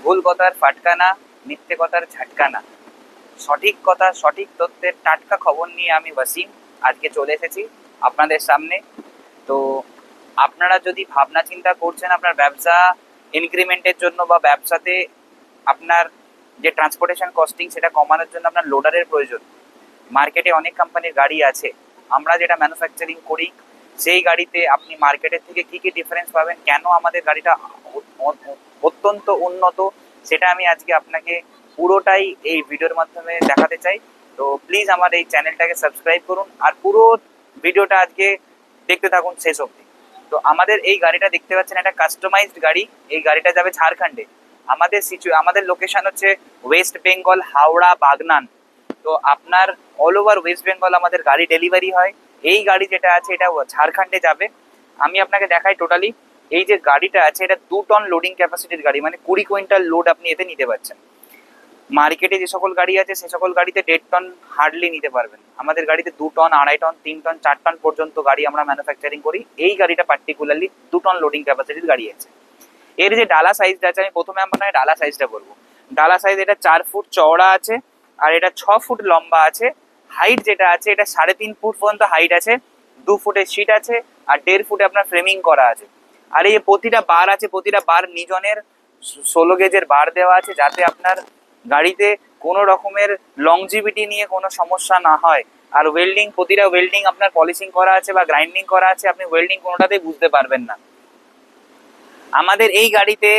ভুল কথার ফাটকানা, মিথ্যে কথার ঝাটকানা, সঠিক কথা সঠিক তথ্যের টাটকা খবর নিয়ে আমি ওয়াসিম আজকে চলে এসেছি আপনাদের সামনে। তো আপনারা যদি ভাবনা চিন্তা করছেন আপনার ব্যবসা ইনক্রিমেন্টের জন্য বা ব্যবসাতে আপনার যে ট্রান্সপোর্টেশন কস্টিং সেটা কমানোর জন্য আপনার লোডারের প্রয়োজন, মার্কেটে অনেক কোম্পানির গাড়ি আছে। আমরা যেটা ম্যানুফ্যাকচারিং করি সেই গাড়িতে আপনি মার্কেটের থেকে কি কি ডিফারেন্স পাবেন, কেন আমাদের গাড়িটা অত্যন্ত উন্নত, সেটা আমি আজকে আপনাকে পুরোটাই এই ভিডিওর মাধ্যমে দেখাতে চাই। তো প্লিজ আমার এই চ্যানেলটাকে সাবস্ক্রাইব করুন আর পুরো ভিডিওটা আজকে দেখতে থাকুন শেষ অবধি। তো আমাদের এই গাড়িটা দেখতে পাচ্ছেন একটা কাস্টমাইজড গাড়ি। এই গাড়িটা যাবে ঝাড়খণ্ডে। আমাদের লোকেশন হচ্ছে ওয়েস্ট বেঙ্গল, হাওড়া, বাগনান। তো আপনার অল ওভার ওয়েস্ট বেঙ্গল আমাদের গাড়ি ডেলিভারি হয়। এই গাড়ি যেটা আছে এটা ঝাড়খণ্ডে যাবে। আমি আপনাকে দেখাই টোটালি। এই যে গাড়িটা আছে এটা 2 টন লোডিং ক্যাপাসিটির গাড়ি, মানে 20 কুইন্টাল লোড আপনি এতে নিতে পারছেন। মার্কেটে যে সকল গাড়ি আছে সে সকল গাড়িতে 1.5 টন হার্ডলি নিতে পারবেন, আমাদের গাড়িতে 2 টন, 2.5 টন, 3 টন, 4 টন পর্যন্ত গাড়ি আমরা ম্যানুফ্যাকচারিং করি। এই গাড়িটা পার্টিকুলারলি 2 টন লোডিং ক্যাপাসিটির গাড়ি আছে। এর যে ডালা সাইজটা আছে, আমি প্রথমে আপনাকে ডালা সাইজটা বলবো। ডালা সাইজ এটা 4 ফুট চওড়া আছে আর এটা 6 ফুট লম্বা আছে। হাইট যেটা আছে এটা 3.5 ফুট পর্যন্ত হাইট আছে। 2 ফুটের সিট আছে আর 1.5 ফুটে আপনার ফ্রেমিং করা আছে। আর এই প্রতিটা বার আছে, প্রতিটা বার নিজনের 16 গেজের বার দেওয়া আছে, যাতে আপনার গাড়িতে কোনো রকমের লংজিভিটি নিয়ে কোনো সমস্যা না হয়। আর ওয়েল্ডিং, প্রতিটা ওয়েল্ডিং আপনার পলিশিং করা আছে বা গ্রাইন্ডিং করা আছে, আপনি ওয়েল্ডিং কোনোটাতেই বুঝতে পারবেন না। আমাদের এই গাড়িতে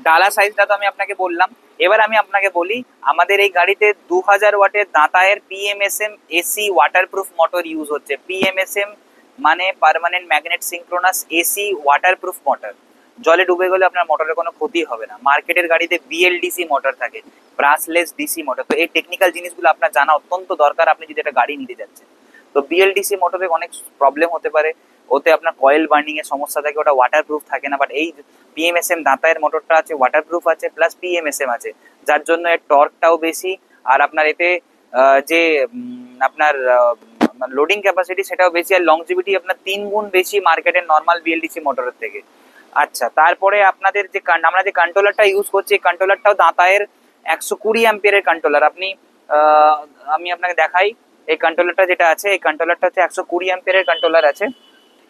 ডালা সাইজটা তো আমি আপনাকে বললাম। এবার আমি আপনাকে বলি, আমাদের এই গাড়িতে 2000 ওয়াটের দাঁতায়ের PMSM AC waterproof motor use হচ্ছে। পিএমএসএম মানে permanent magnet synchronous AC waterproof motor. জলে ডুবে গেলে আপনার মোটরের কোনো ক্ষতি হবে না। মার্কেটের গাড়িতে বিএলডিসি মোটর থাকে, ব্রাশলেস ডিসি মোটর। তো এই টেকনিক্যাল জিনিসগুলো আপনার জানা অত্যন্ত দরকার আপনি যদি একটা গাড়ি নিতে যাচ্ছেন। তো বিএলডিসি মোটরে অনেক প্রবলেম হতে পারে, ওতে আপনার কয়েল বার্নিং এর সমস্যা থাকে, ওটা ওয়াটারপ্রুফ থাকে না। বাট এই পিএমএসএম দাঁতায়ের মোটরটা আছে, ওয়াটারপ্রুফ আছে প্লাস পিএমএসএম আছে, যার জন্য এর টর্কটাও বেশি। আর আপনার এতে যে আপনার লোডিং ক্যাপাসিটি সেটাও বেশি, আর লংজিভিটি আপনার 3 গুণ বেশি মার্কেটের নর্মাল বিএলডিসি মোটরের থেকে। আচ্ছা, তারপরে আপনাদের যে আমরা যে কন্ট্রোলারটা ইউজ করছি, এই কন্ট্রোলারটাও দাঁতায়ের 120 অ্যাম্পিয়ারের কন্ট্রোলার। আহ, আমি আপনাকে দেখাই। এই কন্ট্রোলারটা যেটা আছে, এই কন্ট্রোলারটা হচ্ছে 120 অ্যাম্পিয়ারের কন্ট্রোলার আছে।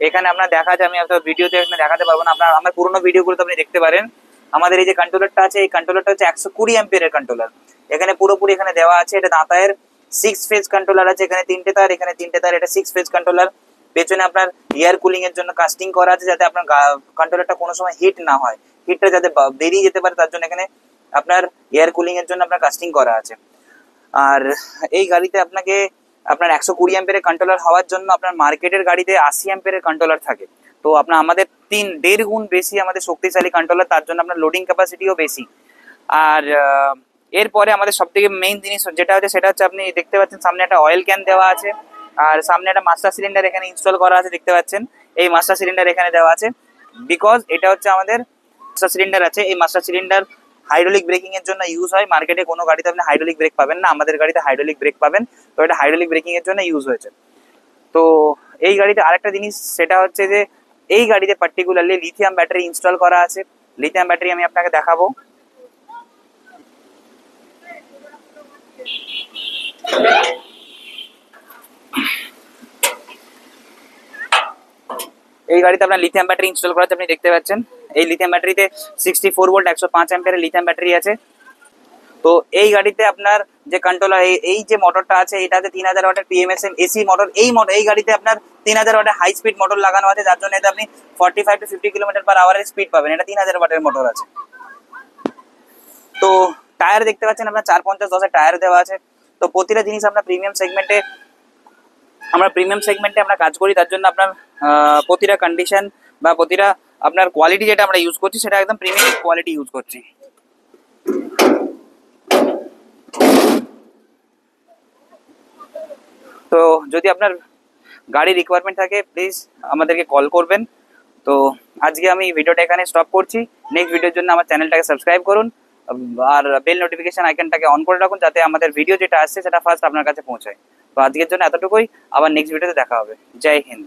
এখানে আপনার দেখা যায়, আমি আপনার ভিডিওতে এখানে দেখাতে পারবো না, আপনার আমার পুরোনো ভিডিওগুলোতে আপনি দেখতে পারেন। আমাদের এই যে কন্ট্রোলারটা আছে, এই কন্ট্রোলারটা হচ্ছে 120 অ্যাম্পিয়ারের কন্ট্রোলার। এখানে পুরোপুরি এখানে দেওয়া আছে, এটা দাঁতায়ের 6 ফেজ কন্ট্রোলার আছে। এখানে 3টে তার, এখানে 3টে তার, এটা 6 ফেজ কন্ট্রোলার। পেছনে আপনার এয়ার কুলিং এর জন্য কাস্টিং করা আছে, যাতে আপনার কন্ট্রোলারটা কোনো সময় হিট না হয়, হিটটা যাতে বেরিয়ে যেতে পারে, তার জন্য এখানে আপনার এয়ার কুলিং এর জন্য আপনার কাস্টিং করা আছে। আর এই গাড়িতে আপনার 120 অ্যাম্পিয়ারের কন্ট্রোলার হওয়ার জন্য আপনার মার্কেটের গাড়িতে 80 অ্যাম্পিয়ারের কন্ট্রোলার থাকে। তো আপনার আমাদের 1.5 গুণ বেশি আমাদের শক্তিশালী কন্ট্রোলার, তার জন্য আপনার লোডিং ক্যাপাসিটিও বেশি। আর এরপরে আমাদের সব থেকে মেইন জিনিস যেটা হচ্ছে, সেটা হচ্ছে আপনি দেখতে পাচ্ছেন সামনে একটা অয়েল ক্যান দেওয়া আছে, আর সামনে একটা মাস্টার সিলিন্ডার এখানে ইনস্টল করা আছে, দেখতে পাচ্ছেন। এই মাস্টার সিলিন্ডার এখানে দেওয়া আছে বিকজ এটা হচ্ছে আমাদের মাস্টার সিলিন্ডার আছে। এই মাস্টার সিলিন্ডার হাইড্রোলিক ব্রেকিং এর জন্য ইউজ হয়। মার্কেটে কোনো গাড়িতে আপনি হাইড্রোলিক ব্রেক পাবেন না, আমাদের গাড়িতে হাইড্রোলিক ব্রেক পাবেন। তো এটা হাইড্রোলিক ব্রেকিং এর জন্য ইউজ হয়েছে। তো এই গাড়িতে আরেকটা জিনিস সেটা হচ্ছে যে এই গাড়িতে পার্টিকুলারলি লিথিয়াম ব্যাটারি ইনস্টল করা আছে। লিথিয়াম ব্যাটারি আমি আপনাকে দেখাবো। এই গাড়িতে আপনার লিথিয়াম ব্যাটারি ইনস্টল করা আছে, আপনি দেখতে পাচ্ছেন। এই লিথিয়াম ব্যাটারিতে 64 ভোল্ট 105 অ্যাম্পিয়ারের লিথিয়াম ব্যাটারি আছে। তো এই গাড়িতে আপনার যে কন্ট্রোলার, এই যে মোটরটা আছে, এটাতে 3000 ওয়াটের পিএমএসএম এসি মোটর। এই গাড়িতে আপনার 3000 ওয়াটের হাই স্পিড মোটর লাগানো আছে, যার জন্য এতে আপনি 45 to 50 কিলোমিটার/আওয়ারের স্পিড পাবেন। এটা 3000 ওয়াটের মোটর আছে। তো টায়ার দেখতে পাচ্ছেন আপনার 450/10 টায়ার দেওয়া আছে। তো প্রতিটা জিনিস আপনার প্রিমিয়াম সেগমেন্টে আমরা কাজ করি, তার জন্য আপনার প্রতিটা কন্ডিশন বা প্রতিটা আপনার কোয়ালিটি যেটা আমরা ইউজ করছি, সেটা একদম প্রিমিয়াম কোয়ালিটি ইউজ করছি। তো যদি আপনার গাড়ি রিকোয়ারমেন্ট থাকে, প্লিজ আমাদেরকে কল করবেন। তো আজকে আমি ভিডিওটা এখানে স্টপ করছি। নেক্সট ভিডিওর জন্য আমার চ্যানেলটাকে সাবস্ক্রাইব করুন আর বেল নোটিফিকেশন আইকনটাকে অন করে রাখুন, যাতে আমাদের ভিডিও যেটা আসছে সেটা ফার্স্ট আপনার কাছে পৌঁছায়। তো আজকের জন্য এতটুকুই, আবার নেক্সট ভিডিওতে দেখা হবে। জয় হিন্দ।